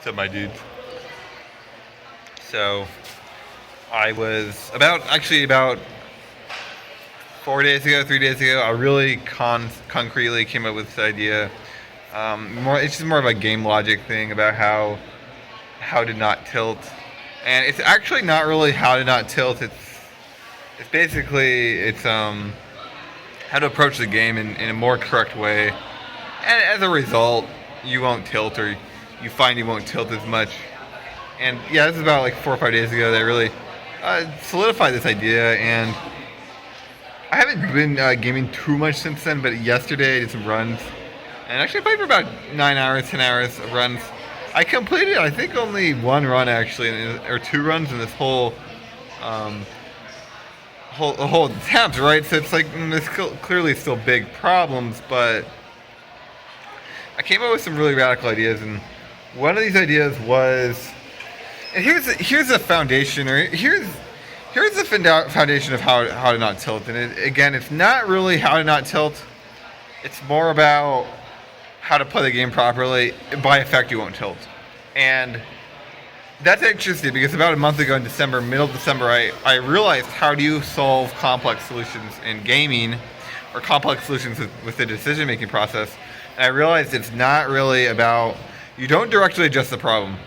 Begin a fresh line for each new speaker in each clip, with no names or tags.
What's up, my dudes? So, I was about 3 days ago, I really concretely came up with this idea. It's just more of a game logic thing about how to not tilt, and it's actually not really how to not tilt. It's basically how to approach the game in a more correct way, and as a result, you won't tilt, or you find you won't tilt as much. And yeah, this is about like 4 or 5 days ago that I really solidified this idea, and I haven't been gaming too much since then, but yesterday I did some runs, and actually I played for about 9 hours, 10 hours of runs. I completed, I think, only one run actually, or 2 runs in this whole attempt, right? So it's like there's clearly still big problems, but I came up with some really radical ideas, and one of these ideas was, and here's the foundation, or here's the foundation of how to not tilt. And again, it's not really how to not tilt. It's more about how to play the game properly. By effect, you won't tilt. And that's interesting because about a month ago in December, middle of December, I realized how do you solve complex solutions in gaming, or complex solutions with the decision-making process. And I realized it's not really about, you don't directly adjust the problem.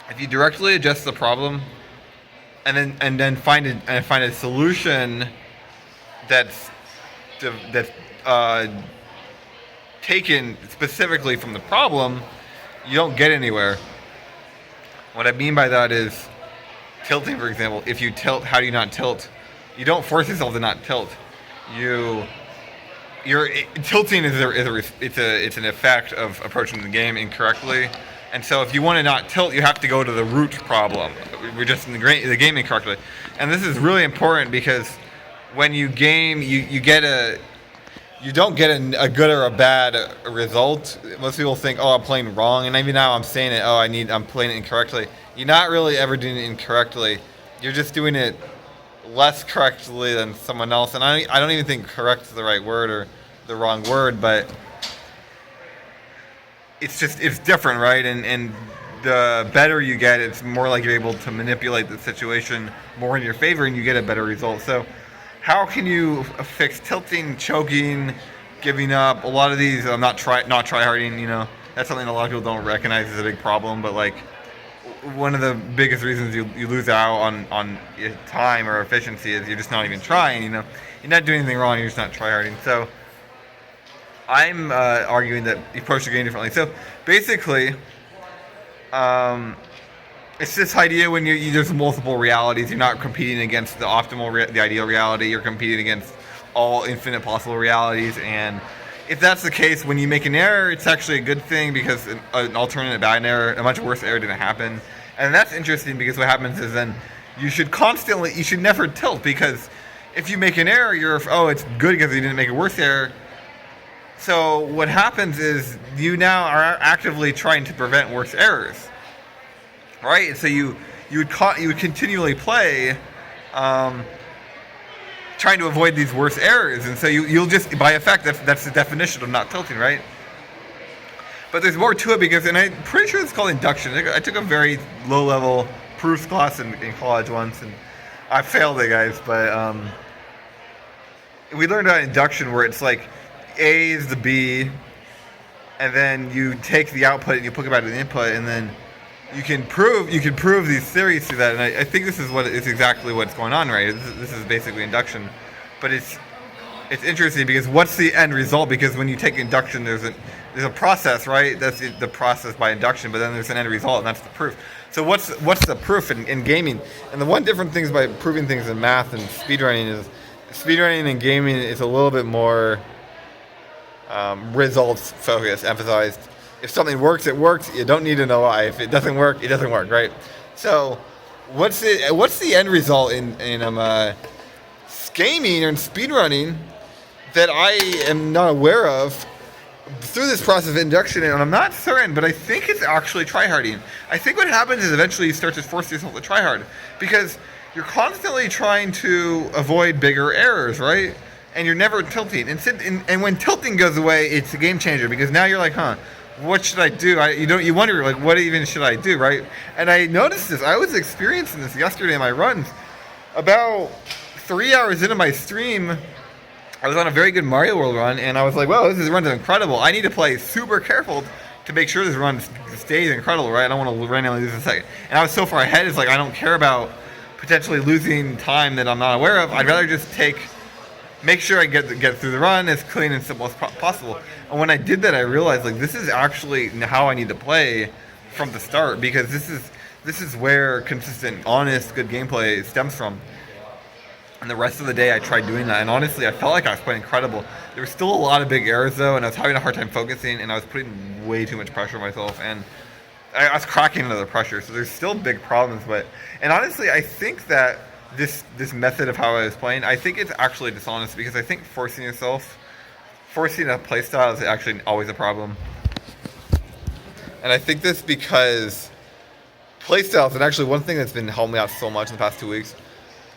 If you directly adjust the problem, and then find a solution that's taken specifically from the problem, you don't get anywhere. What I mean by that is tilting, for example. If you tilt, how do you not tilt? You don't force yourself to not tilt. Tilting is an effect of approaching the game incorrectly. And so if you want to not tilt, you have to go to the root problem. We're just in the game incorrectly. And this is really important because when you game, you don't get a good or a bad result. Most people think, oh, I'm playing wrong. And maybe now I'm saying it, I'm playing it incorrectly. You're not really ever doing it incorrectly. You're just doing it less correctly than someone else. And I don't even think correct is the right word or the wrong word, but it's different, right? And the better you get, it's more like you're able to manipulate the situation more in your favor, and you get a better result. So how can you fix tilting, choking, giving up? A lot of these, not try-harding, that's something a lot of people don't recognize as a big problem, but like one of the biggest reasons you lose out on time or efficiency is you're just not even trying, You're not doing anything wrong, you're just not try-harding. So I'm arguing that you approach the game differently. So basically, it's this idea when there's multiple realities. You're not competing against the ideal reality. You're competing against all infinite possible realities. And if that's the case, when you make an error, it's actually a good thing because an alternate bad error, a much worse error didn't happen. And that's interesting because what happens is then you should never tilt, because if you make an error, it's good because you didn't make a worse error. So what happens is you now are actively trying to prevent worse errors, right? So you would continually play, trying to avoid these worse errors, and so you'll just, by effect, that's the definition of not tilting, right? But there's more to it because, and I'm pretty sure it's called induction. I took a very low-level proofs class in college once, and I failed it, guys. But we learned about induction, where it's like A is the B, and then you take the output and you put it back to the input, and then you can prove these theories through that. And I think this is exactly what's going on, right? This is basically induction, but it's interesting because what's the end result? Because when you take induction, there's a process, right? That's the process by induction, but then there's an end result, and that's the proof. So what's the proof in gaming? And the one different things by proving things in math and speedrunning is speedrunning and gaming is a little bit more results focused, emphasized. If something works, it works. You don't need to know why. If it doesn't work, it doesn't work, right? So what's the end result in gaming or in speedrunning that I am not aware of through this process of induction? And I'm not certain, but I think it's actually tryharding. I think what happens is eventually you start to force yourself to try hard because you're constantly trying to avoid bigger errors, right? And you're never tilting. And when tilting goes away, it's a game changer because now you're like, what should I do? You wonder like what even should I do, right? And I noticed this. I was experiencing this yesterday in my runs. About 3 hours into my stream, I was on a very good Mario World run, and I was like, "Wow, this run's incredible. I need to play super careful to make sure this run stays incredible, right? I don't want to randomly lose a second." And I was so far ahead, it's like I don't care about potentially losing time that I'm not aware of. I'd rather just make sure I get through the run as clean and simple as possible. And when I did that, I realized like this is actually how I need to play from the start, because this is where consistent, honest, good gameplay stems from. And the rest of the day, I tried doing that, and honestly, I felt like I was playing incredible. There were still a lot of big errors though, and I was having a hard time focusing, and I was putting way too much pressure on myself, and I was cracking under the pressure. So there's still big problems, and honestly, I think that this method of how I was playing, I think it's actually dishonest, because I think forcing a playstyle is actually always a problem. And I think this because playstyles, and actually one thing that's been helping me out so much in the past 2 weeks,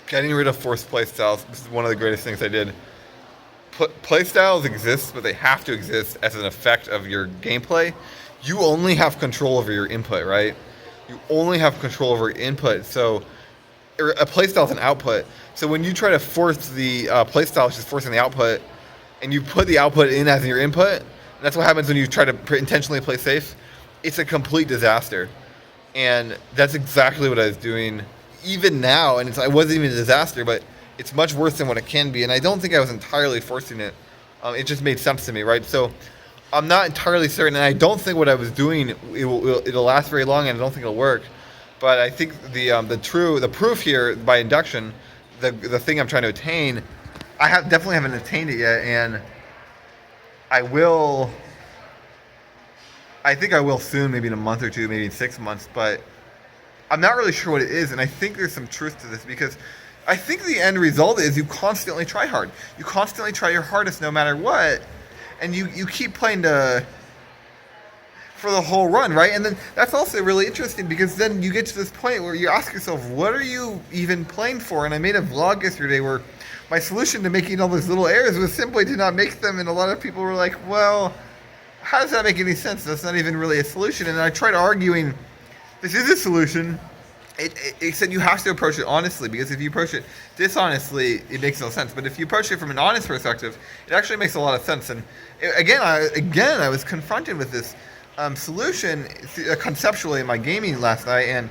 getting rid of forced playstyles. This is one of the greatest things I did. Playstyles exist, but they have to exist as an effect of your gameplay. You only have control over your input, right? You only have control over your input. So a playstyle is an output. So when you try to force the playstyle, it's just forcing the output, and you put the output in as your input, that's what happens when you try to intentionally play safe. It's a complete disaster. And that's exactly what I was doing even now, and it wasn't even a disaster, but it's much worse than what it can be, and I don't think I was entirely forcing it. It just made sense to me, right? So I'm not entirely certain, and I don't think what I was doing it'll last very long, and I don't think it'll work. But I think the proof here by induction, the thing I'm trying to attain, definitely haven't attained it yet, and I think I will soon, maybe in a month or two, maybe in 6 months, but I'm not really sure what it is, and I think there's some truth to this, because I think the end result is you constantly try hard. You constantly try your hardest no matter what, and you keep playing for the whole run, right? And then that's also really interesting, because then you get to this point where you ask yourself, what are you even playing for? And I made a vlog yesterday where my solution to making all those little errors was simply to not make them, and a lot of people were like, well, how does that make any sense? That's not even really a solution. And I tried arguing, this is a solution. It said you have to approach it honestly, because if you approach it dishonestly, it makes no sense. But if you approach it from an honest perspective, it actually makes a lot of sense. And again, I was confronted with this solution conceptually in my gaming last night, and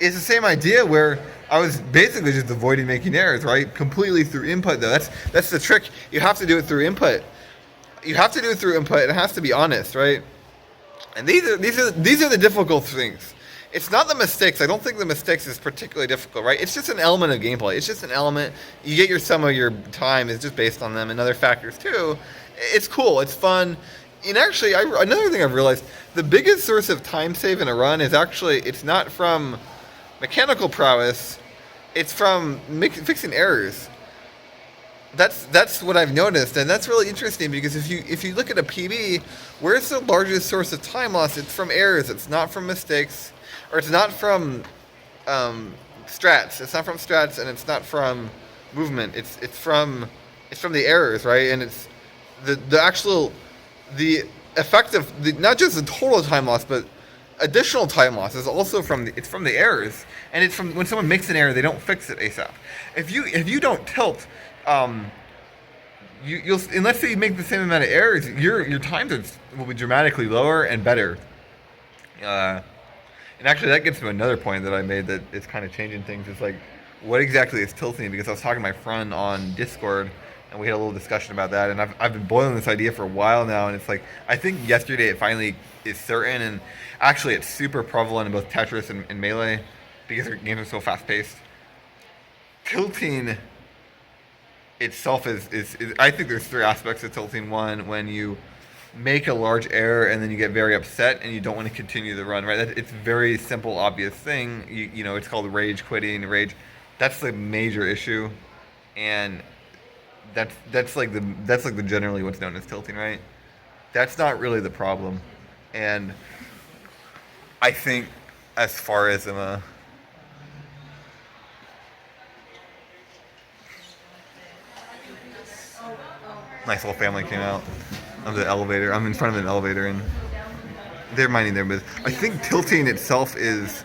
it's the same idea where I was basically just avoiding making errors, right? Completely through input, though. That's the trick. You have to do it through input. You have to do it through input. It has to be honest, right? And these are the difficult things. It's not the mistakes. I don't think the mistakes is particularly difficult, right? It's just an element of gameplay. It's just an element. You get some of your time is just based on them, and other factors too. It's cool. It's fun. And actually, another thing I've realized, the biggest source of time save in a run is actually, it's not from mechanical prowess. It's from fixing errors. That's what I've noticed, and that's really interesting, because if you look at a PB, where's the largest source of time loss? It's from errors. It's not from mistakes, or it's not from strats. It's not from strats, and it's not from movement. It's from the errors, right? And it's the effect of not just the total time loss, but additional time loss is also from the errors, and it's from when someone makes an error, they don't fix it ASAP. If you don't tilt, you'll and let's say you make the same amount of errors, your times will be dramatically lower and better. And actually, that gets to another point that I made, that it's kind of changing things. It's like, what exactly is tilting? Because I was talking to my friend on Discord, and we had a little discussion about that. And I've been boiling this idea for a while now, and it's like, I think yesterday it finally is certain, and actually it's super prevalent in both Tetris and Melee, because their games are so fast-paced. Tilting itself is I think there's three aspects of tilting. One, when you make a large error and then you get very upset and you don't want to continue the run, right? It's a very simple, obvious thing. You know, it's called rage quitting. Rage, that's the major issue, and that's like the generally what's known as tilting, right? That's not really the problem, and I think as far as nice little family came out. of the elevator. I'm in front of an elevator, and they're minding their business. I think tilting itself is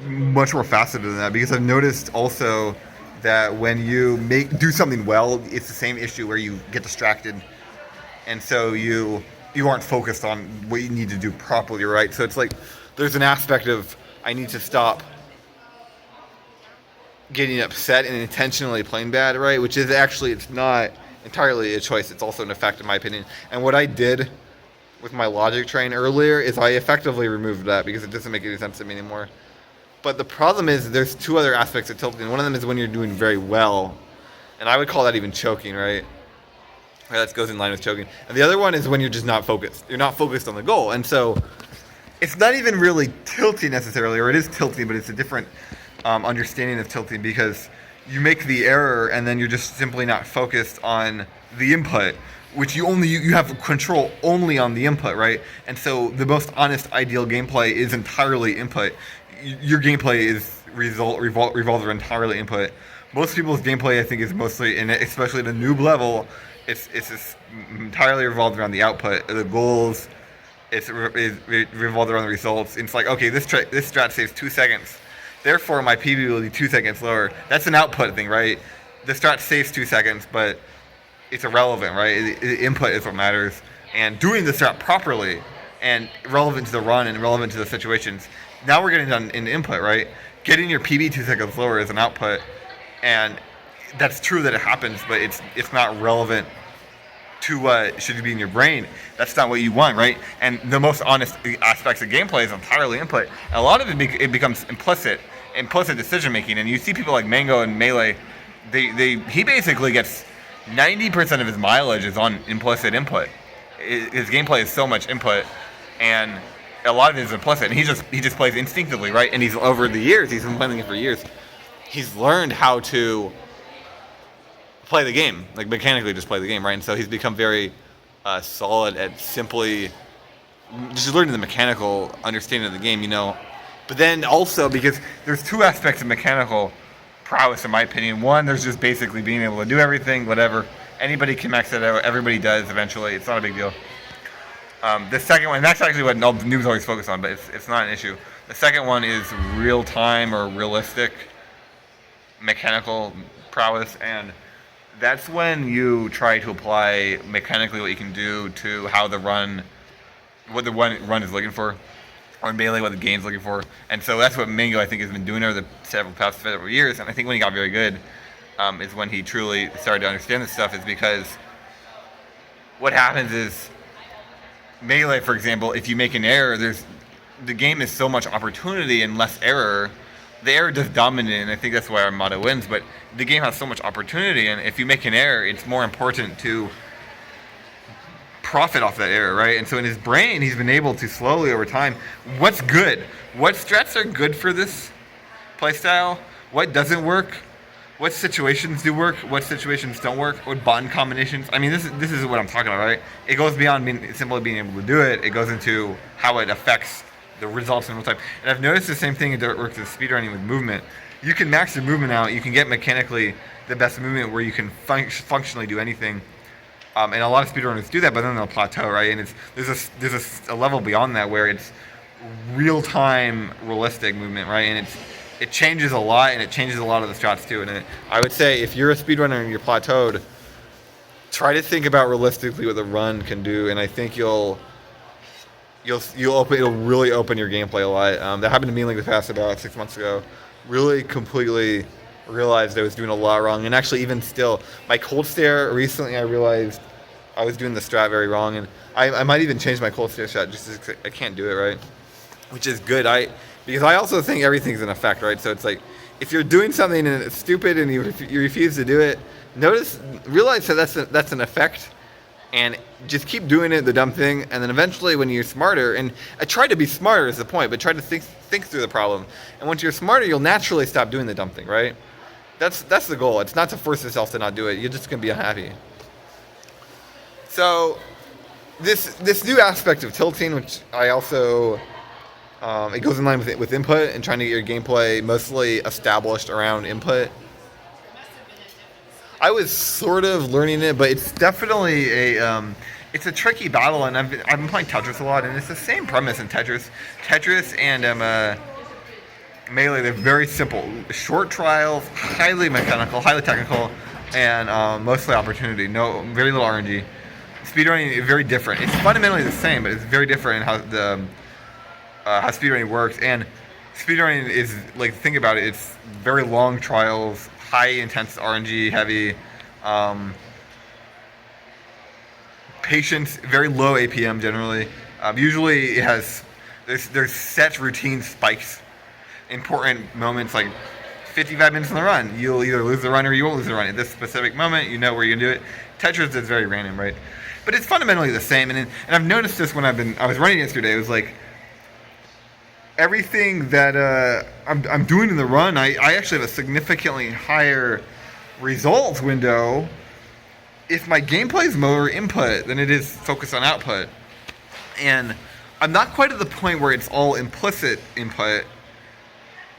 much more faceted than that, because I've noticed also that when you do something well, it's the same issue where you get distracted, and so you aren't focused on what you need to do properly, right? So it's like there's an aspect of I need to stop getting upset and intentionally playing bad, right? Which is actually, it's not entirely a choice. It's also an effect, in my opinion. And what I did with my logic train earlier is I effectively removed that because it doesn't make any sense to me anymore. But the problem is there's two other aspects of tilting. One of them is when you're doing very well, and I would call that even choking, right? That goes in line with choking. And the other one is when you're just not focused. You're not focused on the goal. And so it's not even really tilting necessarily, or it is tilting, but it's a different understanding of tilting, because you make the error and then you're just simply not focused on the input, which you have control only on the input, right? And so the most honest, ideal gameplay is entirely input. Your gameplay is revolves around entirely input. Most people's gameplay, I think, is mostly, and especially at a noob level, it's just entirely revolved around the output, the goals. It revolved around the results. It's like, okay, this strat saves 2 seconds. Therefore, my PB will be 2 seconds lower. That's an output thing, right? The strat saves 2 seconds, but it's irrelevant, right? The input is what matters. And doing the strat properly and relevant to the run and relevant to the situations. Now we're getting done in input, right? Getting your PB 2 seconds lower is an output. And that's true that it happens, but it's not relevant to what should be in your brain. That's not what you want, right? And the most honest aspects of gameplay is entirely input. And a lot of it becomes implicit decision making. And you see people like Mango and Melee, he basically gets 90% of his mileage is on implicit input. His gameplay is so much input, and a lot of it is implicit. And he just plays instinctively, right? And he's over the years, he's been playing it for years. He's learned how to play the game, like mechanically just play the game, right? And so he's become very solid at simply just learning the mechanical understanding of the game, you know. But then also, because there's two aspects of mechanical prowess, in my opinion. One, there's just basically being able to do everything, whatever. Anybody can max it out. Everybody does eventually. It's not a big deal. The second one, and that's actually what all noobs always focus on, but it's not an issue. The second one is real-time or realistic mechanical prowess, and that's when you try to apply mechanically what you can do to how what the run is looking for, or Melee what the game's looking for. And so that's what Mango, I think, has been doing over the past several years. And I think when he got very good is when he truly started to understand this stuff, is because what happens is Melee, for example, if you make an error, the game is so much opportunity and less error. The error does dominate, and I think that's why Armada wins, but the game has so much opportunity, and if you make an error, it's more important to profit off that error, right? And so in his brain, he's been able to slowly over time, what's good? What strats are good for this playstyle? What doesn't work? What situations do work? What situations don't work? What button combinations? I mean, this is what I'm talking about, right? It goes beyond simply being able to do it. It goes into how it affects the results in real time. And I've noticed the same thing that works with speedrunning with movement. You can max your movement out. You can get mechanically the best movement where you can functionally do anything. And a lot of speedrunners do that, but then they'll plateau, right? And there's a level beyond that where it's real-time, realistic movement, right? And it changes a lot, and it changes a lot of the strats too. And I would say if you're a speedrunner and you're plateaued, try to think about realistically what the run can do, and I think it'll really open your gameplay a lot. That happened to me like the past about 6 months ago. Really completely realized I was doing a lot wrong, and actually even still, my cold stare recently, I realized I was doing the strat very wrong, and I might even change my cold stare shot just because I can't do it right, which is good. Because I also think everything's an effect, right? So it's like if you're doing something and it's stupid and you refuse to do it, realize that that's an effect. And just keep doing it, the dumb thing, and then eventually when you're smarter, and I try to be smarter is the point, but try to think through the problem. And once you're smarter, you'll naturally stop doing the dumb thing, right? That's the goal. It's not to force yourself to not do it. You're just going to be unhappy. So this new aspect of tilting, which I also, it goes in line with input and trying to get your gameplay mostly established around input. I was sort of learning it, but it's definitely it's a tricky battle, and I've been playing Tetris a lot, and it's the same premise in Tetris. Tetris and Melee, they're very simple, short trials, highly mechanical, highly technical, and mostly opportunity. No, very little RNG. Speedrunning is very different. It's fundamentally the same, but it's very different in how speedrunning works. And speedrunning is, like, think about it, it's very long trials, high intense RNG heavy, patience, very low APM generally. Usually it has there's set routine spikes, important moments like 55 minutes in the run. You'll either lose the run or you won't lose the run. At this specific moment, you know where you're gonna do it. Tetris is very random, right? But it's fundamentally the same. And I've noticed this when I was running yesterday. It was like everything that I'm doing in the run, I actually have a significantly higher results window if my gameplay is more input than it is focused on output. And I'm not quite at the point where it's all implicit input,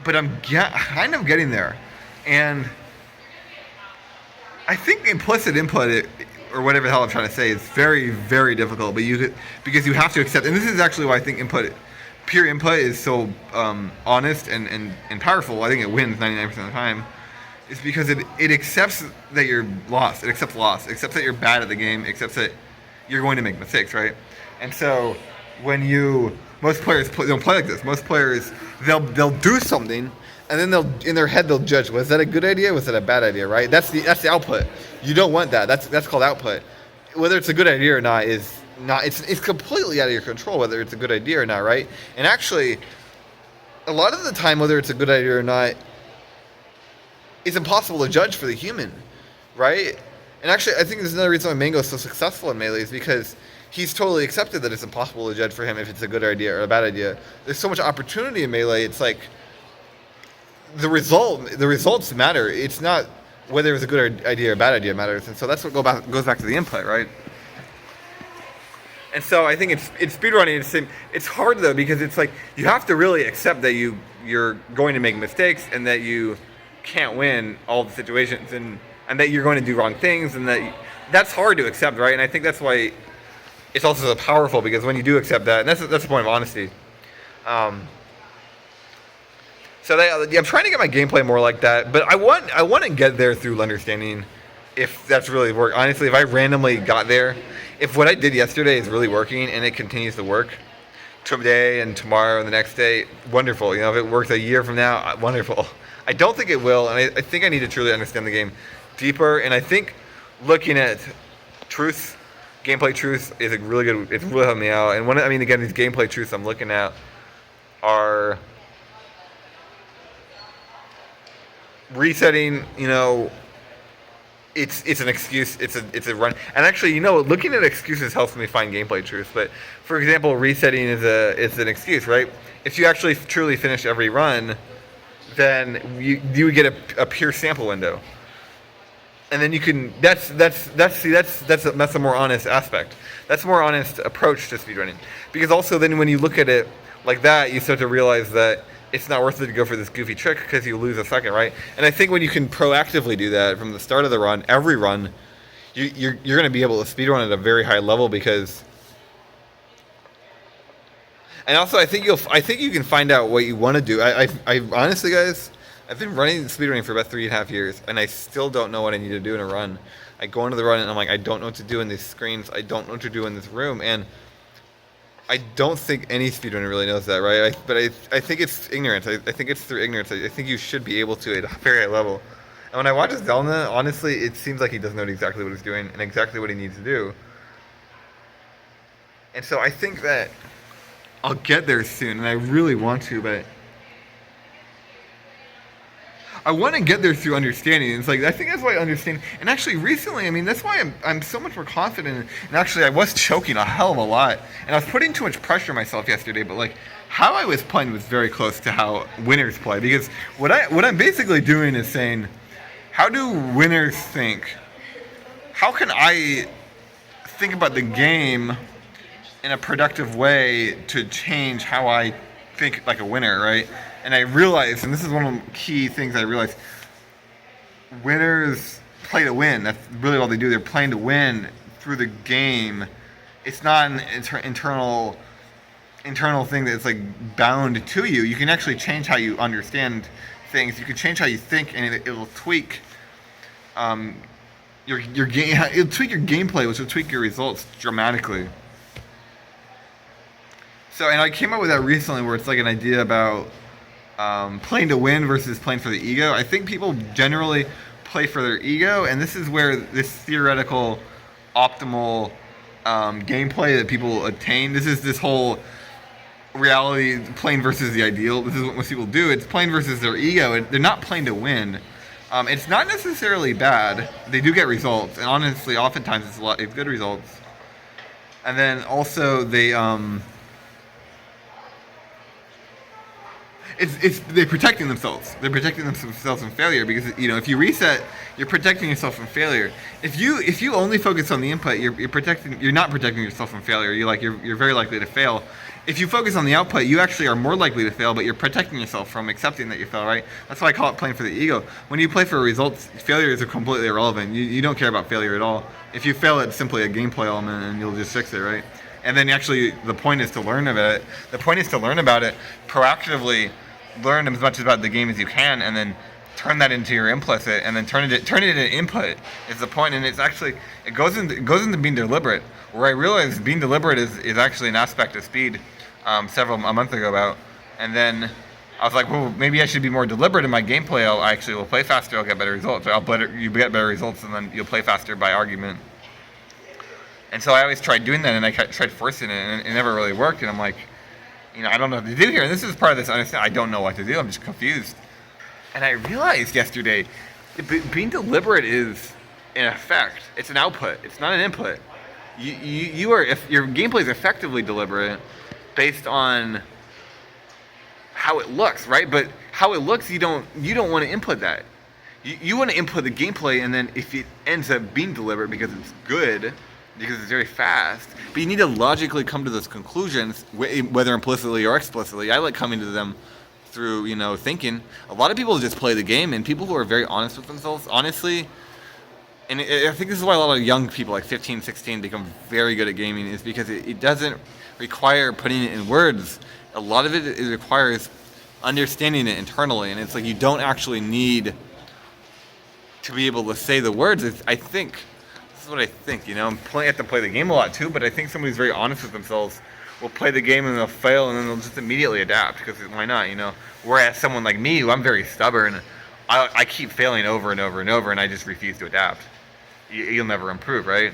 but I'm kind of getting there. And I think implicit input, or whatever the hell I'm trying to say, is very, very difficult. But because you have to accept, and this is actually why I think pure input is so honest and powerful. I think it wins 99% of the time. Is because it accepts that you're lost. It accepts loss. It accepts that you're bad at the game. It accepts that you're going to make mistakes, right? And so when most players don't play like this. Most players they'll do something, and then in their head they'll judge, was that a good idea? Was that a bad idea? Right? That's the output. You don't want that. That's called output. Whether it's a good idea or not is not. It's completely out of your control whether it's a good idea or not, right? And actually, a lot of the time, whether it's a good idea or not, it's impossible to judge for the human, right? And actually, I think there's another reason why Mango's so successful in Melee is because he's totally accepted that it's impossible to judge for him if it's a good idea or a bad idea. There's so much opportunity in Melee. It's like the results matter. It's not whether it's a good idea or a bad idea matters. And so that's what goes back to the input, right? And so I think it's speedrunning. It's hard though because it's like you have to really accept that you're going to make mistakes and that you can't win all the situations and that you're going to do wrong things, and that's hard to accept, right? And I think that's why it's also so powerful, because when you do accept that, and that's the point of honesty. I'm trying to get my gameplay more like that, but I want to get there through understanding if that's really work. Honestly, if I randomly got there, if what I did yesterday is really working and it continues to work today and tomorrow and the next day, wonderful. If it works a year from now, wonderful. I don't think it will, and I think I need to truly understand the game deeper. And I think looking at gameplay truths is really good. It's really helping me out. And again, these gameplay truths I'm looking at are resetting. It's an excuse. It's a run. And actually, looking at excuses helps me find gameplay truths. But for example, resetting is an excuse, right? If you actually truly finish every run, then you would get a pure sample window, and then you can. That's a more honest aspect. That's a more honest approach to speedrunning, because also then when you look at it like that, you start to realize that it's not worth it to go for this goofy trick because you lose a second, right? And I think when you can proactively do that from the start of the run, every run, you're going to be able to speedrun at a very high level because. And also, I think you can find out what you want to do. I honestly, guys, I've been running speedrunning for about 3.5 years, and I still don't know what I need to do in a run. I go into the run, and I'm like, I don't know what to do in these screens. I don't know what to do in this room, and I don't think any speedrunner really knows that, right? But I think it's ignorance. I think it's through ignorance. I think you should be able to at a very high level. And when I watch Zelda, honestly, it seems like he doesn't know exactly what he's doing and exactly what he needs to do. And so I think that I'll get there soon, and I really want to, but I want to get there through understanding. It's like, I think that's why I understand. And actually, recently, that's why I'm so much more confident. And actually, I was choking a hell of a lot, and I was putting too much pressure on myself yesterday. But like, how I was playing was very close to how winners play, because what I'm basically doing is saying, how do winners think? How can I think about the game in a productive way to change how I think like a winner, right? And I realized, and this is one of the key things I realized, winners play to win. That's really all they do. They're playing to win through the game. It's not an internal thing that's like bound to you. You can actually change how you understand things. You can change how you think, and it'll tweak your game. It'll tweak your gameplay, which will tweak your results dramatically. So, and I came up with that recently, where it's like an idea about playing to win versus playing for the ego. I think people generally play for their ego, and this is where this theoretical optimal gameplay that people attain. This is this whole reality playing versus the ideal. This is what most people do. It's playing versus their ego. They're not playing to win. It's not necessarily bad. They do get results, and honestly, oftentimes it's good results. And then also they're protecting themselves. They're protecting themselves from failure, because if you reset, you're protecting yourself from failure. If you only focus on the input, you're not protecting yourself from failure. You're very likely to fail. If you focus on the output, you actually are more likely to fail, but you're protecting yourself from accepting that you fail, right? That's why I call it playing for the ego. When you play for results, failures are completely irrelevant. You don't care about failure at all. If you fail, it's simply a gameplay element, and you'll just fix it, right? And then actually, the point is to learn about it. The point is to learn about it proactively. Learn as much about the game as you can, and then turn that into your implicit, and then turn it into input is the point. And it's actually it goes into being deliberate. Where I realized being deliberate is actually an aspect of speed a month ago about, and then I was like, well, maybe I should be more deliberate in my gameplay. I actually will play faster. I'll get better results. You get better results, and then you'll play faster by argument. And so I always tried doing that, and I tried forcing it, and it never really worked. And I'm like, I don't know what to do here. And this is part of this understanding. I don't know what to do. I'm just confused. And I realized yesterday, being deliberate is an effect. It's an output. It's not an input. If your gameplay is effectively deliberate based on how it looks, right? But how it looks, you don't want to input that. You want to input the gameplay, and then if it ends up being deliberate because it's good, because it's very fast, but you need to logically come to those conclusions, whether implicitly or explicitly. I like coming to them through, thinking. A lot of people just play the game, and people who are very honest with themselves, honestly, and I think this is why a lot of young people, like 15, 16, become very good at gaming, is because it doesn't require putting it in words. A lot of it requires understanding it internally, and it's like you don't actually need to be able to say the words. I think, this is what I think, I have to play the game a lot too, but I think somebody who's very honest with themselves will play the game and they'll fail, and then they'll just immediately adapt, because why not, Whereas someone like me, who I'm very stubborn, I keep failing over and over and over, and I just refuse to adapt. You'll never improve, right?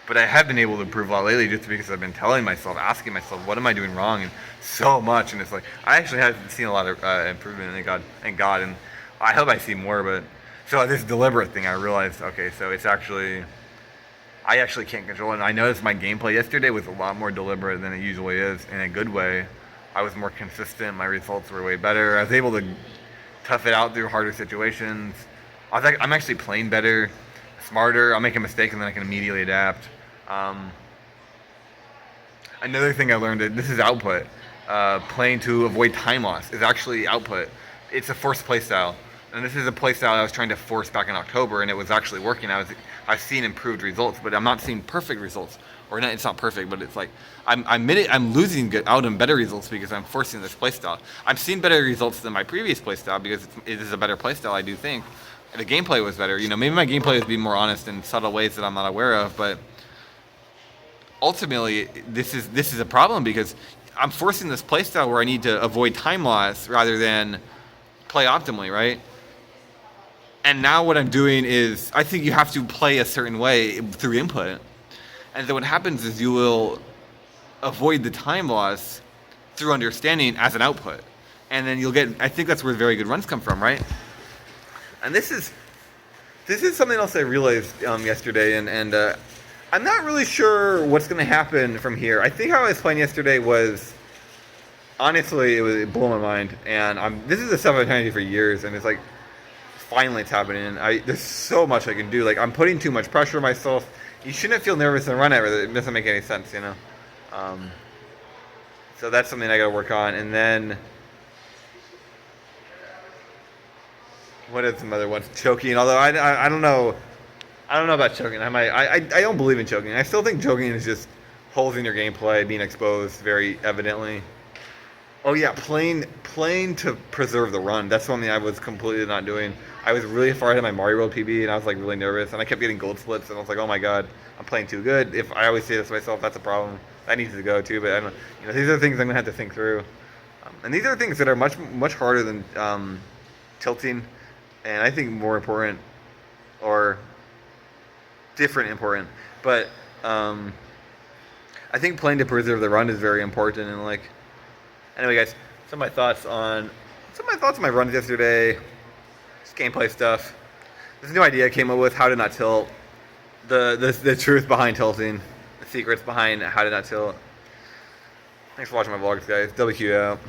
But I have been able to improve a lot lately, just because I've been asking myself, what am I doing wrong? And so much, and it's like, I actually haven't seen a lot of improvement, thank God, and I hope I see more. But so this deliberate thing, I realized, okay, so I actually can't control it. And I noticed my gameplay yesterday was a lot more deliberate than it usually is, in a good way. I was more consistent, my results were way better, I was able to tough it out through harder situations. I'm actually playing better, smarter. I'll make a mistake and then I can immediately adapt. Another thing I learned, that this is output. Playing to avoid time loss is actually output. It's a forced playstyle, and this is a playstyle I was trying to force back in October, and it was actually working. I've seen improved results, but I'm not seeing perfect results. Or not, it's not perfect, but it's like I'm losing out on better results because I'm forcing this playstyle. I'm seeing better results than my previous playstyle because it is a better playstyle, I do think. The gameplay was better. Maybe my gameplay was being more honest in subtle ways that I'm not aware of, but ultimately this is a problem, because I'm forcing this playstyle where I need to avoid time loss rather than play optimally, right? And now what I'm doing is, I think you have to play a certain way through input. And then what happens is you will avoid the time loss through understanding as an output. And then I think that's where very good runs come from, right? And this is something else I realized yesterday, and I'm not really sure what's going to happen from here. I think how I was playing yesterday was, honestly, it blew my mind. And this is the stuff I've been trying to do for years, and it's like, finally it's happening. There's so much I can do. Like, I'm putting too much pressure on myself. You shouldn't feel nervous and run at it. It doesn't make any sense, So that's something I got to work on. And then What are some other ones? Choking. Although I don't know. I don't know about choking. I don't believe in choking. I still think choking is just holes in your gameplay being exposed very evidently. Oh yeah, playing to preserve the run. That's something I was completely not doing. I was really far ahead of my Mario World PB, and I was like really nervous, and I kept getting gold splits, and I was like, oh my god, I'm playing too good. If I always say this to myself, that's a problem. That needs to go too. But I don't. These are things I'm gonna have to think through, and these are things that are much harder than tilting, and I think more important or different important. But I think playing to preserve the run is very important, and like. Anyway, guys, some of my thoughts on my runs yesterday, just gameplay stuff. This new idea I came up with, how to not tilt, the truth behind tilting, the secrets behind how to not tilt. Thanks for watching my vlogs, guys. WQ out.